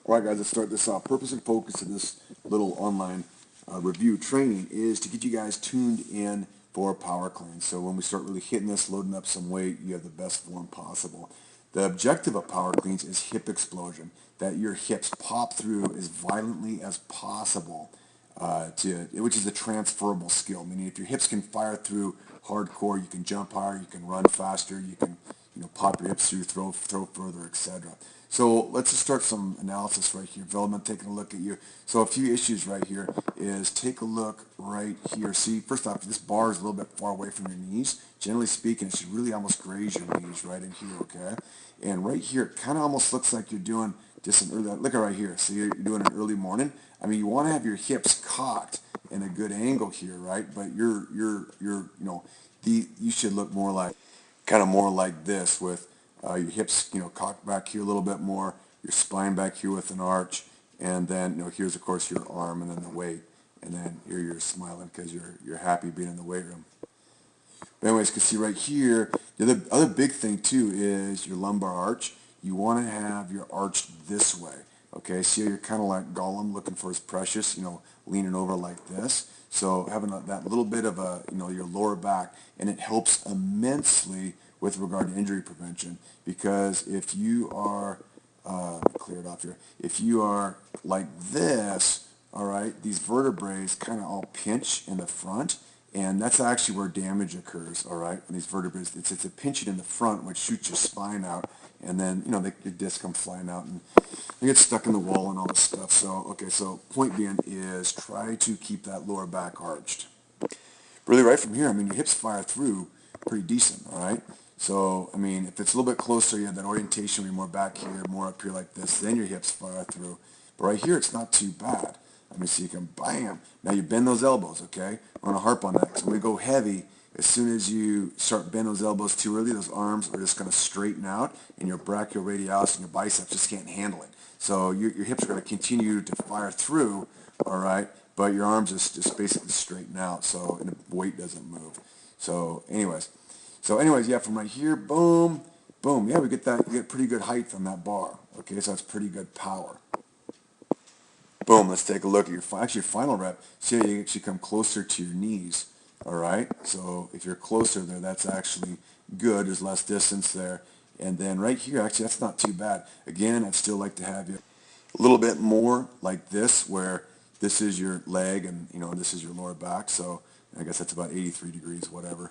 All right, guys, let's start this off. Purpose and focus of this little online review training is to get you guys tuned in for power clean. So when we start really hitting this, loading up some weight, you have the best form possible. The objective of power cleans is hip explosion, that your hips pop through as violently as possible, which is a transferable skill. Meaning, if your hips can fire through hardcore, you can jump higher, you can run faster, you can pop your hips through, throw further, etc. So let's just start some analysis right here. Velma, taking a look at you. So a few issues right here is take a look right here. See, first off, this bar is a little bit far away from your knees. Generally speaking, it should really almost graze your knees right in here, okay? And right here, it kind of almost looks like you're doing just an early, look at right here. See, you're doing an early morning. I mean, you want to have your hips cocked in a good angle here, right? But you should look more like, kind of more like this with your hips, cocked back here a little bit more, your spine back here with an arch, and then, here's of course your arm and then the weight, and then here you're smiling because you're happy being in the weight room. But anyways, you can see right here, the other big thing too is your lumbar arch. You want to have your arch this way. Okay, see how you're kind of like Gollum looking for his precious, leaning over like this. So having that little bit of your lower back, and it helps immensely with regard to injury prevention, because if you are, clear it off here, if you are like this, all right, these vertebrae kind of all pinch in the front, and that's actually where damage occurs, all right, when these vertebrae, it's a pinching in the front which shoots your spine out, and then, your disc comes flying out, and they get stuck in the wall and all this stuff. So, okay, so point being is try to keep that lower back arched. Really right from here, I mean, your hips fire through pretty decent, all right? So, I mean, if it's a little bit closer, you have that orientation where you're more back here, more up here like this, then your hips fire through. But right here, it's not too bad. I mean, so you can, bam. Now you bend those elbows, okay? I want to harp on that, because when we go heavy, as soon as you start bending those elbows too early, those arms are just going to straighten out, and your brachioradialis and your biceps just can't handle it. So your hips are going to continue to fire through, all right? But your arms just basically straighten out, so and the weight doesn't move. So anyways, yeah, from right here, boom, boom. Yeah, we get that. You get pretty good height on that bar. Okay, so that's pretty good power. Boom. Let's take a look at your actually your final rep. See how you actually come closer to your knees. All right. So if you're closer there, that's actually good. There's less distance there. And then right here, actually, that's not too bad. Again, I'd still like to have you a little bit more like this, where this is your leg and this is your lower back. So I guess that's about 83 degrees, whatever,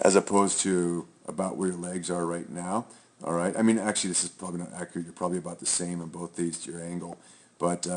as opposed to about where your legs are right now. All right. I mean, actually, this is probably not accurate. You're probably about the same in both these, your angle. But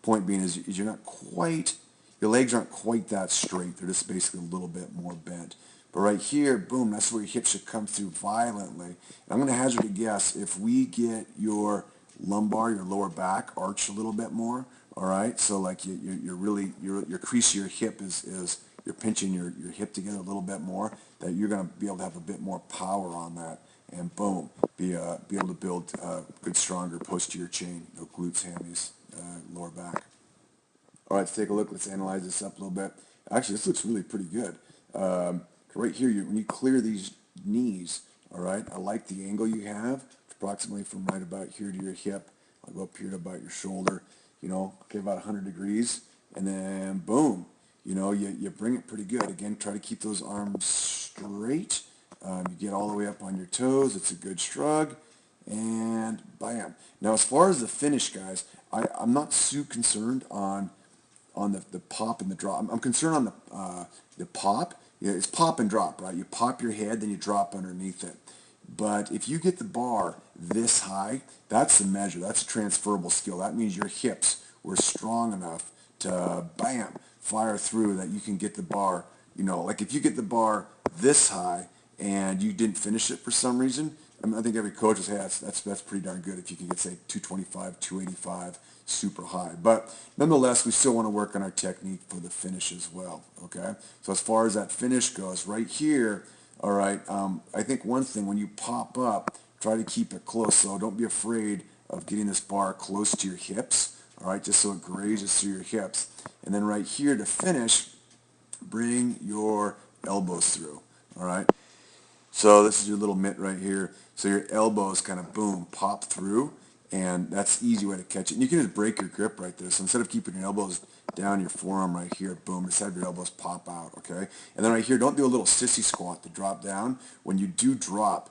point being is you're not quite, your legs aren't quite that straight. They're just basically a little bit more bent. But right here, boom, that's where your hips should come through violently. And I'm going to hazard a guess, if we get your lumbar, your lower back, arch a little bit more, all right? So like you're really, your crease of your hip is you're pinching your hip together a little bit more, that you're going to be able to have a bit more power on that. And boom, be able to build good, stronger posterior chain, glutes, hammies, lower back. All right, let's take a look. Let's analyze this up a little bit. Actually, this looks really pretty good. Right here, when you clear these knees, all right, I like the angle you have, approximately from right about here to your hip. I'll go up here to about your shoulder, okay, about 100 degrees. And then, boom, you bring it pretty good. Again, try to keep those arms straight. You get all the way up on your toes. It's a good shrug. And bam. Now, as far as the finish, guys, I'm not too concerned on the pop and the drop. I'm concerned on the pop. Yeah, it's pop and drop, right? You pop your head, then you drop underneath it. But if you get the bar this high, that's the measure. That's a transferable skill. That means your hips were strong enough to, bam, fire through, that you can get the bar, like if you get the bar this high and you didn't finish it for some reason, I mean, I think every coach will say that's pretty darn good if you can get, say, 225, 285, super high. But nonetheless, we still want to work on our technique for the finish as well, okay? So as far as that finish goes, right here, all right, I think one thing, when you pop up, try to keep it close. So don't be afraid of getting this bar close to your hips, all right, just so it grazes through your hips. And then right here to finish, bring your elbows through, all right? So this is your little mitt right here. So your elbows kind of, boom, pop through, and that's the easy way to catch it. And you can just break your grip right there. So instead of keeping your elbows down your forearm right here, boom, just have your elbows pop out, okay? And then right here, don't do a little sissy squat to drop down. When you do drop,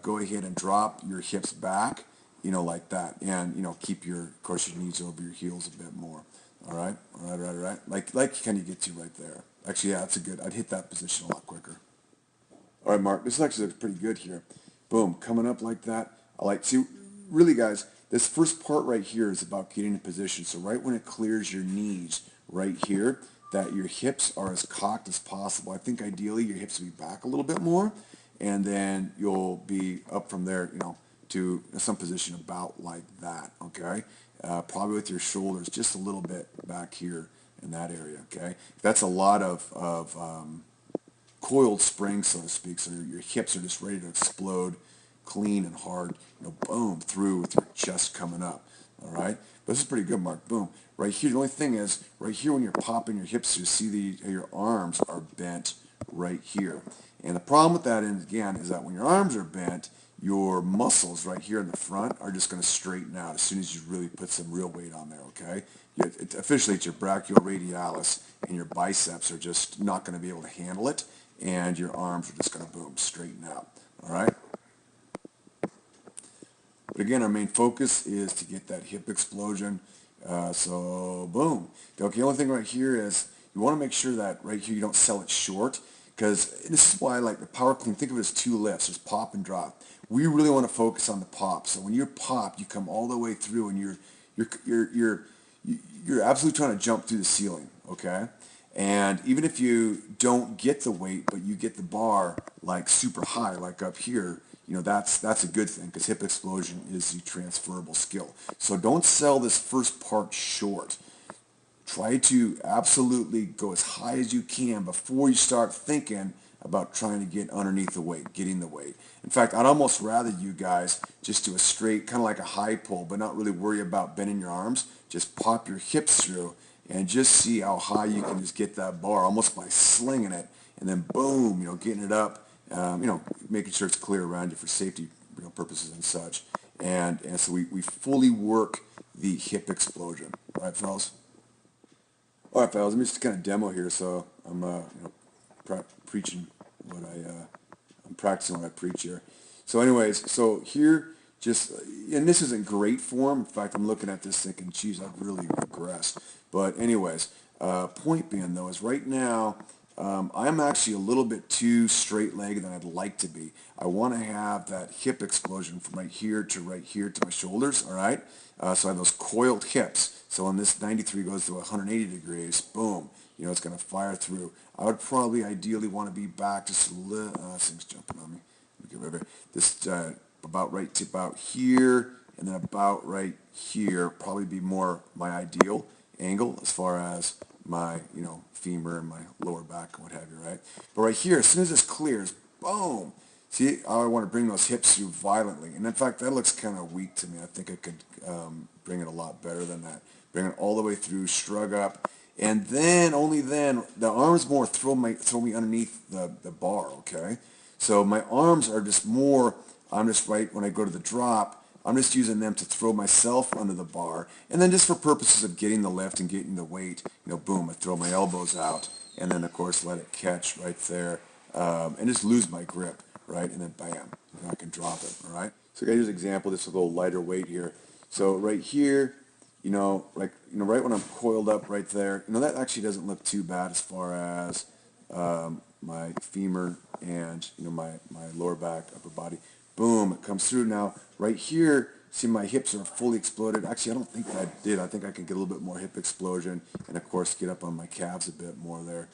go ahead and drop your hips back, like that. And, keep of course, your knees over your heels a bit more. All right, all right, all right, all right. Like kind of gets you right there. Actually, yeah, that's I'd hit that position a lot quicker. All right, Mark, this actually looks pretty good here. Boom, coming up like that. See, really guys, this first part right here is about getting in position. So right when it clears your knees right here, that your hips are as cocked as possible. I think ideally your hips will be back a little bit more, and then you'll be up from there, to some position about like that, okay? Probably with your shoulders just a little bit back here in that area, okay? That's a lot of coiled springs, so to speak, so your hips are just ready to explode clean and hard, boom, through with your chest coming up, all right? But this is pretty good, Mark, boom. Right here, the only thing is, right here when you're popping your hips, you see your arms are bent right here. And the problem with that, again, is that when your arms are bent, your muscles right here in the front are just going to straighten out as soon as you really put some real weight on there, okay? Officially, it's your brachioradialis, and your biceps are just not going to be able to handle it, and your arms are just going to, boom, straighten out, all right? But again, our main focus is to get that hip explosion. So, boom. Okay, the only thing right here is you want to make sure that right here you don't sell it short, because this is why I like the power clean. Think of it as two lifts. There's pop and drop. We really want to focus on the pop. So when you're pop, you come all the way through, and you're absolutely trying to jump through the ceiling, okay? And even if you don't get the weight, but you get the bar like super high, like up here, that's a good thing, because hip explosion is the transferable skill. So don't sell this first part short. Try to absolutely go as high as you can before you start thinking about trying to get underneath the weight, getting the weight. In fact, I'd almost rather you guys just do a straight, kind of like a high pull, but not really worry about bending your arms. Just pop your hips through and just see how high you can just get that bar, almost by slinging it, and then boom, getting it up, making sure it's clear around you for safety purposes and such. And so we fully work the hip explosion. All right, fellas? All right, fellas, let me just kind of demo here. So I'm preaching what I'm practicing what I preach here. So anyways, so here, and this isn't great form. In fact, I'm looking at this thinking, geez, I've really regressed. But anyways, point being though is right now, I'm actually a little bit too straight-legged than I'd like to be. I want to have that hip explosion from right here to my shoulders, all right? So I have those coiled hips. So when this 93 goes to 180 degrees, boom, it's going to fire through. I would probably ideally want to be back just a little, this thing's jumping on me. Let me get rid of it. This about right to about here, and then about right here, probably be more my ideal angle as far as my, femur and my lower back and what have you, right? But right here, as soon as this clears, boom, see, I want to bring those hips through violently. And in fact, that looks kind of weak to me. I think I could bring it a lot better than that. Bring it all the way through, shrug up, and then, only then, the arms more throw me underneath the bar, okay? So my arms are just more, I'm just right when I go to the drop, I'm just using them to throw myself under the bar, and then just for purposes of getting the lift and getting the weight, boom, I throw my elbows out, and then of course let it catch right there, and just lose my grip, right, and then bam, I can drop it, all right? So here's an example, this will go lighter weight here. So right here, right when I'm coiled up right there, that actually doesn't look too bad as far as my femur and, my lower back, upper body. Boom, it comes through now. Right here, see my hips are fully exploded. Actually, I don't think I did. I think I could get a little bit more hip explosion and, of course, get up on my calves a bit more there.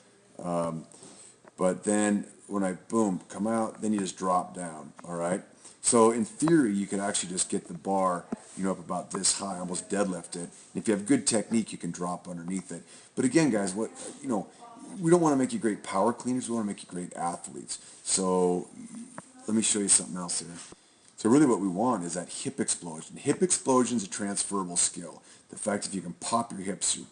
But then when I, boom, come out, then you just drop down, all right? So in theory, you can actually just get the bar, up about this high, almost deadlift it. And if you have good technique, you can drop underneath it. But again, guys, we don't want to make you great power cleaners. We want to make you great athletes. So let me show you something else here. So really what we want is that hip explosion. Hip explosion is a transferable skill. The fact that you can pop your hips through,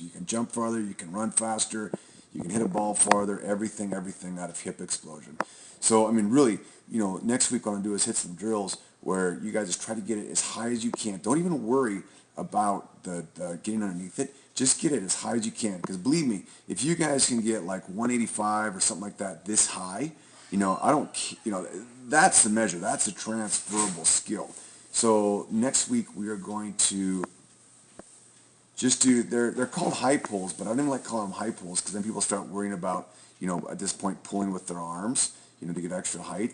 you can jump farther, you can run faster, you can hit a ball farther, everything out of hip explosion. So, I mean, really, next week what I'm going to do is hit some drills where you guys just try to get it as high as you can. Don't even worry about the getting underneath it. Just get it as high as you can, because believe me, if you guys can get like 185 or something like that this high, that's the measure. That's a transferable skill. So next week we are going to just do, they're called high pulls, but I don't even like calling them high pulls, because then people start worrying about, at this point pulling with their arms, to get extra height.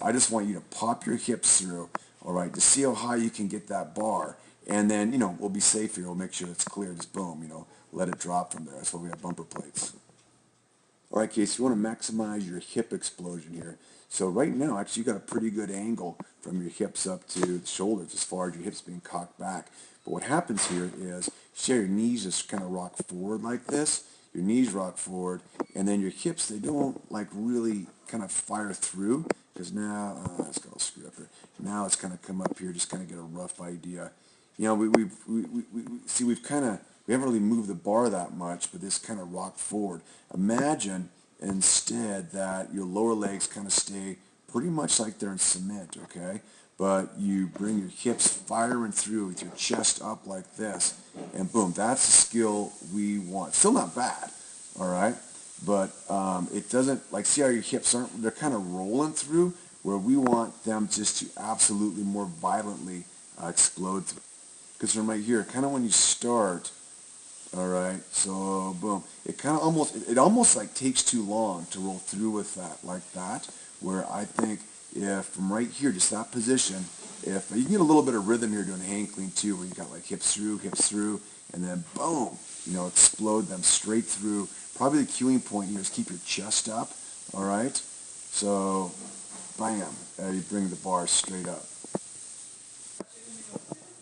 I just want you to pop your hips through, all right, to see how high you can get that bar. And then, we'll be safe here. We'll make sure it's clear. Just boom, let it drop from there. That's why we have bumper plates. All right, Casey, you want to maximize your hip explosion here. So right now, actually, you got a pretty good angle from your hips up to the shoulders as far as your hips being cocked back. But what happens here is, see how your knees just kind of rock forward like this? Your knees rock forward, and then your hips, they don't like really kind of fire through, because now, let's go screw up here. Now it's kind of come up here, just kind of get a rough idea. We haven't really moved the bar that much, but this kind of rocked forward. Imagine instead that your lower legs kind of stay pretty much like they're in cement, okay? But you bring your hips firing through with your chest up like this, and boom, that's the skill we want. Still not bad, all right? But it doesn't, like, see how your hips aren't, they're kind of rolling through, where we want them just to absolutely more violently explode through. Because from right here, kind of when you start, all right, so boom, it almost like takes too long to roll through with that, like that, where I think if from right here, just that position, if you can get a little bit of rhythm here doing a hang clean too, where you got like hips through, and then boom, explode them straight through. Probably the cueing point, just keep your chest up, all right? So, bam, you bring the bar straight up.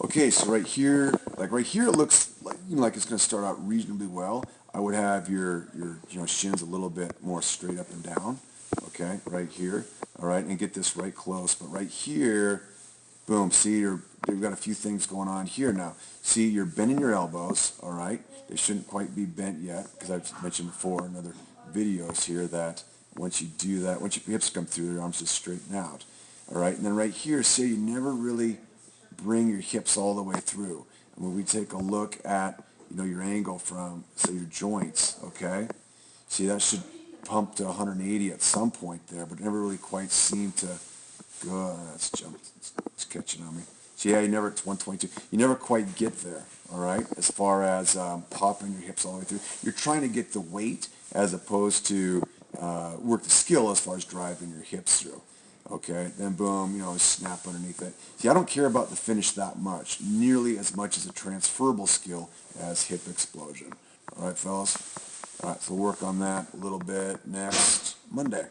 Okay, so right here it looks like it's going to start out reasonably well. I would have your shins a little bit more straight up and down. Okay, right here. All right, and get this right close. But right here, boom. See, we've got a few things going on here now. See, you're bending your elbows. All right, they shouldn't quite be bent yet, because I've mentioned before in other videos here that once you do that, once your hips come through, your arms just straighten out. All right, and then right here, see, you never really bring your hips all the way through. And when we take a look at, your angle from, say, your joints, okay? See, that should pump to 180 at some point there, but it never really quite seemed to go. That's jumped. It's catching on me. See, yeah, it's 122. You never quite get there, all right, as far as popping your hips all the way through. You're trying to get the weight as opposed to work the skill as far as driving your hips through. Okay, then boom, snap underneath it. See, I don't care about the finish that much, nearly as much as a transferable skill as hip explosion. All right, fellas? All right, so we'll work on that a little bit next Monday.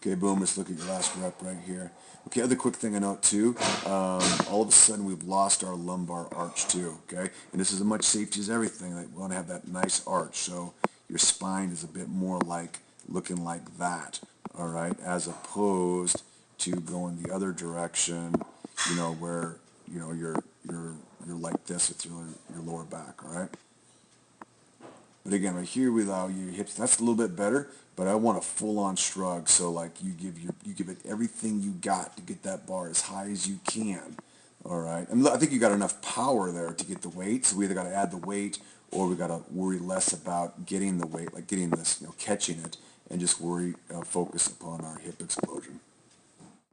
Okay, boom, let's look at your last rep right here. Okay, other quick thing I note too, all of a sudden we've lost our lumbar arch too, okay? And this is as much safety as everything. Like, we want to have that nice arch, so your spine is a bit more like looking like that. All right, as opposed to going the other direction, where you're like this with your lower back. All right. But again, right here we allow your hips. That's a little bit better, but I want a full-on shrug. So like you give it everything you got to get that bar as high as you can. All right, and I think you got enough power there to get the weight. So we either got to add the weight, or we got to worry less about getting the weight, like getting this, catching it, and just focus upon our hip explosion.